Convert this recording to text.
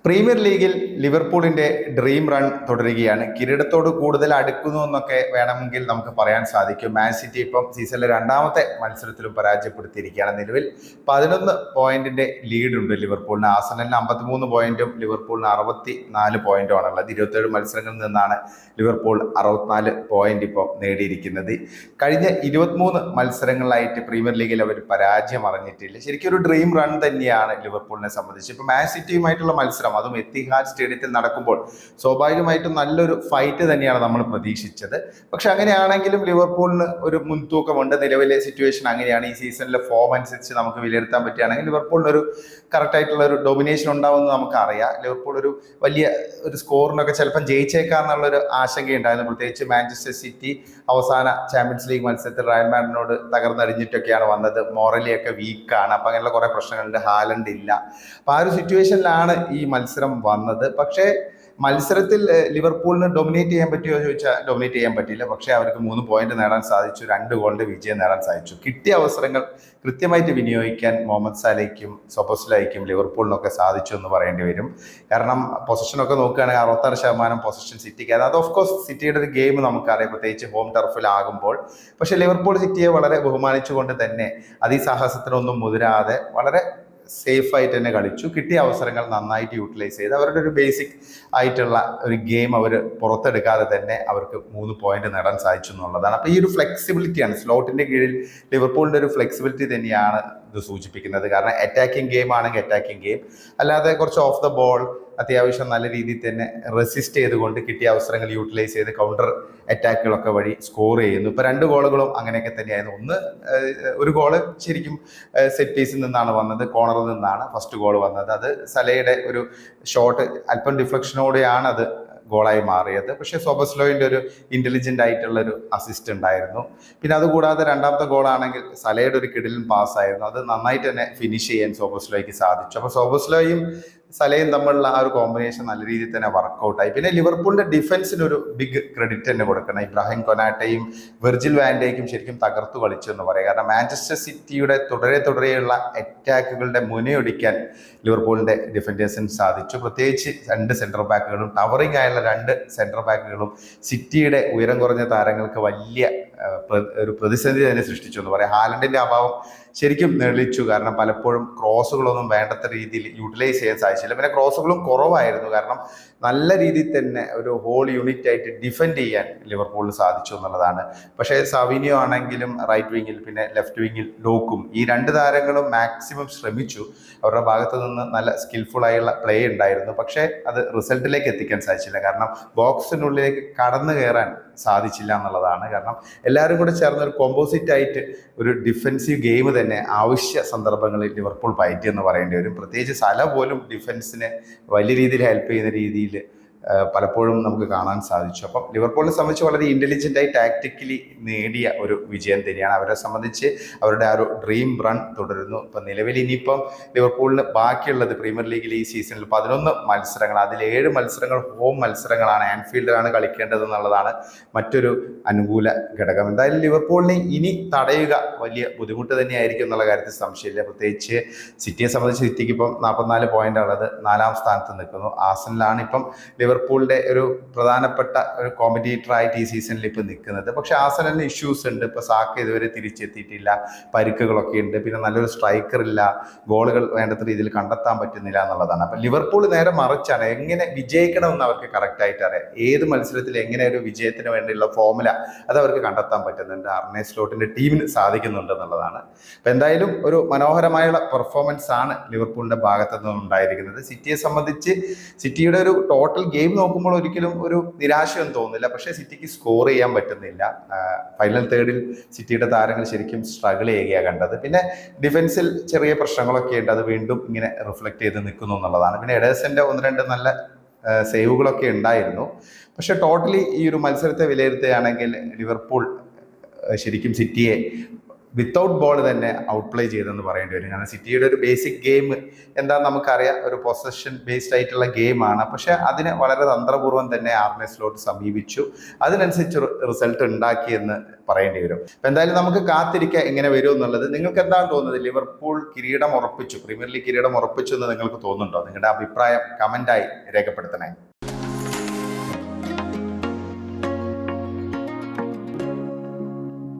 Premier ലീഗിൽ ലിവർപൂളിന്റെ dream run തുടരുകയാണ്. കിരീടത്തോട് കൂടുതൽ അടുക്കുന്നു എന്നൊക്കെ വേണമെങ്കിൽ നമുക്ക് പറയാൻ സാധിക്കും. മാൻ സിറ്റി ഇപ്പം സീസണിലെ രണ്ടാമത്തെ മത്സരത്തിലും പരാജയപ്പെടുത്തിയിരിക്കുകയാണ്. നിലവിൽ 11 പോയിന്റിന്റെ ലീഡുണ്ട് ലിവർപൂളിന്. ആർസണലിന് 53 പോയിന്റും ലിവർപൂളിന് 64 പോയിന്റും ആണുള്ളത്. 27 മത്സരങ്ങളിൽ നിന്നാണ് ലിവർപൂൾ 64 പോയിന്റ് ഇപ്പോൾ നേടിയിരിക്കുന്നത്. കഴിഞ്ഞ 23 മത്സരങ്ങളിലായിട്ട് പ്രീമിയർ ലീഗിൽ അവർ പരാജയം അറിഞ്ഞിട്ടില്ല. ശരിക്കും ഒരു ഡ്രീം റൺ തന്നെയാണ് ലിവർപൂളിനെ സംബന്ധിച്ച്. ഇപ്പൊ മാൻ സിറ്റിയുമായിട്ടുള്ള മത്സരം, അതും എത്തിഹാദ് സ്റ്റേഡിയത്തിൽ നടക്കുമ്പോൾ സ്വാഭാവികമായിട്ടും നല്ലൊരു ഫൈറ്റ് തന്നെയാണ് നമ്മൾ പ്രതീക്ഷിച്ചത്. പക്ഷെ അങ്ങനെയാണെങ്കിലും ലിവർപൂളിന് ഒരു മുൻതൂക്കമുണ്ട്. നിലവിലെ സിറ്റുവേഷൻ അങ്ങനെയാണ്. ഈ സീസണിലെ ഫോം അനുസരിച്ച് നമുക്ക് വിലയിരുത്താൻ പറ്റുകയാണെങ്കിൽ ലിവർപൂളിന് ഒരു കറക്റ്റ് ആയിട്ടുള്ള ഒരു ഡൊമിനേഷൻ ഉണ്ടാവുമെന്ന് നമുക്കറിയാം. ലിവർപൂൾ ഒരു വലിയ ഒരു സ്കോറിനൊക്കെ ചിലപ്പം ജയിച്ചേക്കാന്നുള്ളൊരു ആശങ്കയുണ്ടായിരുന്നു. പ്രത്യേകിച്ച് മാഞ്ചസ്റ്റർ സിറ്റി അവസാന ചാമ്പ്യൻസ് ലീഗ് മത്സരത്തിൽ റയൽ മാഡ്രിഡിനോട് തകർന്നടിഞ്ഞിട്ടൊക്കെയാണ് വന്നത്. മോറലിയൊക്കെ വീക്കാണ്. അപ്പം അങ്ങനെയുള്ള കുറെ പ്രശ്നങ്ങളുണ്ട്. ഹാലൻഡ് ഇല്ല. അപ്പം ആ ഒരു സിറ്റുവേഷനിലാണ് ഈ മത്സരം വന്നത്. പക്ഷേ മത്സരത്തിൽ ലിവർപൂളിന് ഡൊമിനേറ്റ് ചെയ്യാൻ പറ്റുമോ എന്ന് ചോദിച്ചാൽ ഡൊമിനേറ്റ് ചെയ്യാൻ പറ്റില്ല. പക്ഷേ അവർക്ക് 3 പോയിന്റ് നേടാൻ സാധിച്ചു. 2 ഗോളിന്റെ വിജയം നേടാൻ സാധിച്ചു. കിട്ടിയ അവസരങ്ങൾ കൃത്യമായിട്ട് വിനിയോഗിക്കാൻ മുഹമ്മദ് സാലയ്ക്കും സൊബോസ്ലൈക്കും ലിവർപൂളിനൊക്കെ സാധിച്ചു എന്ന് പറയേണ്ടി വരും. കാരണം പൊസിഷനൊക്കെ നോക്കുകയാണെങ്കിൽ 66% പൊസിഷൻ സിറ്റിക്ക്. അത് ഓഫ് കോഴ്സ് സിറ്റിയുടെ ഒരു ഗെയിം നമുക്കറിയാം, പ്രത്യേകിച്ച് ഹോം ടർഫിലാകുമ്പോൾ. പക്ഷേ ലിവർപൂൾ സിറ്റിയെ വളരെ ബഹുമാനിച്ചുകൊണ്ട് തന്നെ അതിസാഹസത്തിനൊന്നും മുതിരാതെ വളരെ സേഫ് ആയിട്ട് തന്നെ കളിച്ചു. കിട്ടിയ അവസരങ്ങൾ നന്നായിട്ട് യൂട്ടിലൈസ് ചെയ്ത് അവരുടെ ഒരു ബേസിക് ആയിട്ടുള്ള ഒരു ഗെയിം അവർ പുറത്തെടുക്കാതെ തന്നെ അവർക്ക് 3 പോയിന്റ് നേടാൻ സാധിച്ചു എന്നുള്ളതാണ്. അപ്പോൾ ഈ ഒരു ഫ്ലെക്സിബിലിറ്റിയാണ് സ്ലോട്ടിന്റെ കീഴിൽ ലിവർപൂളിന്റെ ഒരു ഫ്ലെക്സിബിലിറ്റി തന്നെയാണ് ഇത് സൂചിപ്പിക്കുന്നത്. കാരണം അറ്റാക്കിംഗ് ഗെയിം ആണെങ്കിൽ അറ്റാക്കിംഗ് ഗെയിം, അല്ലാതെ കുറച്ച് ഓഫ് ദ ബോൾ അത്യാവശ്യം നല്ല രീതിയിൽ തന്നെ റെസിസ്റ്റ് ചെയ്തുകൊണ്ട് കിട്ടിയ അവസരങ്ങൾ യൂട്ടിലൈസ് ചെയ്ത് കൗണ്ടർ അറ്റാക്കുകളൊക്കെ വഴി സ്കോർ ചെയ്യുന്നു. ഇപ്പോൾ 2 ഗോളുകളും അങ്ങനെയൊക്കെ തന്നെയായിരുന്നു. ഒരു ഗോള് ശരിക്കും സെറ്റ് പീസിൽ നിന്നാണ് വന്നത്, കോർണറിൽ നിന്നാണ് ഫസ്റ്റ് ഗോൾ വന്നത്. അത് സലയുടെ ഒരു ഷോട്ട് അല്പം ഡിഫ്ലക്ഷനോടെയാണ് അത് ഗോളായി മാറിയത്. പക്ഷേ സോബസ്ലോയിൻ്റെ ഒരു ഇന്റലിജന്റ് ആയിട്ടുള്ള ഒരു അസിസ്റ്റ് ഉണ്ടായിരുന്നു. പിന്നെ അതുകൂടാതെ രണ്ടാമത്തെ ഗോളാണെങ്കിൽ സലയുടെ ഒരു കിടിലൻ പാസ് ആയിരുന്നു. അത് നന്നായിട്ട് തന്നെ ഫിനിഷ് ചെയ്യാൻ സോബസ്ലോയ്ക്ക് സാധിച്ചു. അപ്പോൾ സോബസ്ലോയും സലയും തമ്മിലുള്ള ആ ഒരു കോമ്പിനേഷൻ നല്ല രീതിയിൽ തന്നെ വർക്കൗട്ടായി. പിന്നെ ലിവർപൂളിന്റെ ഡിഫൻസിന് ഒരു ബിഗ് ക്രെഡിറ്റ് തന്നെ കൊടുക്കണം. ഇബ്രാഹിം കൊനാട്ടയും വെർജിൽ വാൻഡേക്കും ശരിക്കും തകർത്തു കളിച്ചു എന്ന് പറയാം. കാരണം മാഞ്ചസ്റ്റർ സിറ്റിയുടെ തുടരെയുള്ള അറ്റാക്കുകളുടെ മുനയൊടിക്കാൻ ലിവർപൂളിന്റെ ഡിഫൻഡേഴ്സിന് സാധിച്ചു. പ്രത്യേകിച്ച് 2 സെന്റർ ബാക്കുകളും ടവറിംഗ് ആയുള്ള 2 സെന്റർ ബാക്കുകളും സിറ്റിയുടെ ഉയരം കുറഞ്ഞ താരങ്ങൾക്ക് വലിയ ഒരു പ്രതിസന്ധി തന്നെ സൃഷ്ടിച്ചു എന്ന് പറയാം. ഹാലൻഡിന്റെ അഭാവം ശരിക്കും നെളിച്ചു. കാരണം പലപ്പോഴും ക്രോസുകളൊന്നും വേണ്ടത്ര രീതിയിൽ യൂട്ടിലൈസ് ചെയ്യാൻ സാധിച്ചില്ല. പിന്നെ ക്രോസുകളും കുറവായിരുന്നു. കാരണം നല്ല രീതിയിൽ തന്നെ ഒരു ഹോൾ യൂണിറ്റ് ആയിട്ട് ഡിഫെൻഡ് ചെയ്യാൻ ലിവർപൂളിന് സാധിച്ചു എന്നുള്ളതാണ്. പക്ഷേ സവിനിയോ ആണെങ്കിലും റൈറ്റ് വിങ്ങിൽ പിന്നെ ലെഫ്റ്റ് വിങ്ങിൽ ലോക്കും, ഈ 2 താരങ്ങളും മാക്സിമം ശ്രമിച്ചു. അവരുടെ ഭാഗത്ത് നിന്ന് നല്ല സ്കിൽഫുൾ ആയുള്ള പ്ലേ ഉണ്ടായിരുന്നു. പക്ഷേ അത് റിസൾട്ടിലേക്ക് എത്തിക്കാൻ സാധിച്ചില്ല. കാരണം ബോക്സിനുള്ളിലേക്ക് കടന്നു കയറാൻ സാധിച്ചില്ല എന്നുള്ളതാണ്. കാരണം എല്ലാവരും കൂടെ ചേർന്ന് ഒരു കോമ്പോസിറ്റ് ആയിട്ട് ഒരു ഡിഫെൻസീവ് ഗെയിം തന്നെ ആവശ്യ സന്ദർഭങ്ങളിൽ ലിവർപൂൾ പയറ്റിയെന്ന് പറയേണ്ടി വരും. പ്രത്യേകിച്ച് സല പോലും ഡിഫൻസിനെ വലിയ രീതിയിൽ ഹെൽപ്പ് ചെയ്യുന്ന രീതിയിൽ പലപ്പോഴും നമുക്ക് കാണാൻ സാധിച്ചു. അപ്പം ലിവർപൂളിനെ സംബന്ധിച്ച് വളരെ ഇന്റലിജന്റായി ടാക്ടിക്കലി നേടിയ ഒരു വിജയം തന്നെയാണ്. അവരെ സംബന്ധിച്ച് അവരുടെ ആ ഒരു ഡ്രീം റൺ തുടരുന്നു. ഇപ്പം നിലവിൽ ഇനിയിപ്പം ലിവർപൂളിന് ബാക്കിയുള്ളത് പ്രീമിയർ ലീഗിൽ ഈ സീസണിൽ 11 മത്സരങ്ങൾ, അതിൽ 7 മത്സരങ്ങൾ ഹോം മത്സരങ്ങളാണ്. ആൻഫീൽഡിലാണ് കളിക്കേണ്ടത് എന്നുള്ളതാണ് മറ്റൊരു അനുകൂല ഘടകം. എന്തായാലും ലിവർപൂളിനെ ഇനി തടയുക വലിയ ബുദ്ധിമുട്ട് തന്നെയായിരിക്കും എന്നുള്ള കാര്യത്തിൽ സംശയമില്ല. പ്രത്യേകിച്ച് സിറ്റിയെ സംബന്ധിച്ച് സിറ്റിക്ക് ഇപ്പം 44 പോയിന്റ് ഉള്ളത് 4ാം സ്ഥാനത്ത് നിൽക്കുന്നു. ആർസണലാണ് ഇപ്പം ലിവർപൂളിന്റെ ഒരു പ്രധാനപ്പെട്ട ഒരു കോമ്പറ്റീറ്ററായിട്ട് ഈ സീസണിൽ ഇപ്പം നിൽക്കുന്നത്. പക്ഷെ ആർസണലിന് ഇഷ്യൂസ് ഉണ്ട്. ഇപ്പൊ സാക്ക ഇതുവരെ തിരിച്ചെത്തിയിട്ടില്ല, പരിക്കുകളൊക്കെ ഉണ്ട്. പിന്നെ നല്ലൊരു സ്ട്രൈക്കർ ഇല്ല, ഗോളുകൾ വേണ്ടത്ര രീതിയിൽ കണ്ടെത്താൻ പറ്റുന്നില്ല എന്നുള്ളതാണ്. അപ്പൊ ലിവർപൂൾ നേരെ മറിച്ചാണ്. എങ്ങനെ വിജയിക്കണമെന്ന് അവർക്ക് കറക്റ്റ് ആയിട്ട് അറിയാം. ഏത് മത്സരത്തിൽ എങ്ങനെ ഒരു വിജയത്തിന് വേണ്ടിയുള്ള ഫോർമുല അത് അവർക്ക് കണ്ടെത്താൻ പറ്റുന്നുണ്ട്. അർനെ സ്ലോട്ടിന്റെ ടീമിന് സാധിക്കുന്നുണ്ട് എന്നുള്ളതാണ്. അപ്പൊ എന്തായാലും ഒരു മനോഹരമായുള്ള പെർഫോമൻസ് ആണ് ലിവർപൂളിന്റെ ഭാഗത്തു നിന്നും ഉണ്ടായിരിക്കുന്നത്. സിറ്റിയെ സംബന്ധിച്ച് സിറ്റിയുടെ ഒരു ടോട്ടൽ ഗെയിം നോക്കുമ്പോൾ ഒരിക്കലും ഒരു നിരാശയൊന്നും തോന്നുന്നില്ല. പക്ഷേ സിറ്റിക്ക് സ്കോർ ചെയ്യാൻ പറ്റുന്നില്ല. ഫൈനൽ തേർഡിൽ സിറ്റിയുടെ താരങ്ങൾ ശരിക്കും സ്ട്രഗിൾ ചെയ്യുകയാണ് കണ്ടത്. പിന്നെ ഡിഫൻസിൽ ചെറിയ പ്രശ്നങ്ങളൊക്കെ ഉണ്ട്. അത് വീണ്ടും ഇങ്ങനെ റിഫ്ലക്ട് ചെയ്ത് നിൽക്കുന്നു എന്നുള്ളതാണ്. പിന്നെ എഡേഴ്സന്റെ 1-2 നല്ല സേവുകളൊക്കെ ഉണ്ടായിരുന്നു. പക്ഷെ ടോട്ടലി ഈ ഒരു മത്സരത്തെ വിലയിരുത്തുകയാണെങ്കിൽ ലിവർപൂൾ ശരിക്കും സിറ്റിയെ വിത്തൗട്ട് ബോൾ തന്നെ ഔട്ട് പ്ലേ ചെയ്തെന്ന് പറയേണ്ടി വരും. കാരണം സിറ്റിയുടെ ഒരു ബേസിക് ഗെയിം എന്താണെന്ന് നമുക്കറിയാം, ഒരു പൊസഷൻ ബേസ്ഡ് ആയിട്ടുള്ള ഗെയിമാണ്. പക്ഷെ അതിനെ വളരെ തന്ത്രപൂർവ്വം തന്നെ ആർനെ സ്ലോട്ട് സമീപിച്ചു, അതിനനുസരിച്ച് റിസൾട്ട് ഉണ്ടാക്കിയെന്ന് പറയേണ്ടി വരും. അപ്പൊ എന്തായാലും നമുക്ക് കാത്തിരിക്കാം എങ്ങനെ വരും എന്നുള്ളത്. നിങ്ങൾക്ക് എന്താണ് തോന്നുന്നത്? ലിവർപൂൾ കിരീടം ഉറപ്പിച്ചു, പ്രീമിയർ ലീഗ് കിരീടം ഉറപ്പിച്ചു എന്ന് നിങ്ങൾക്ക് തോന്നുന്നുണ്ടോ? നിങ്ങളുടെ അഭിപ്രായം കമന്റായി രേഖപ്പെടുത്തണേ.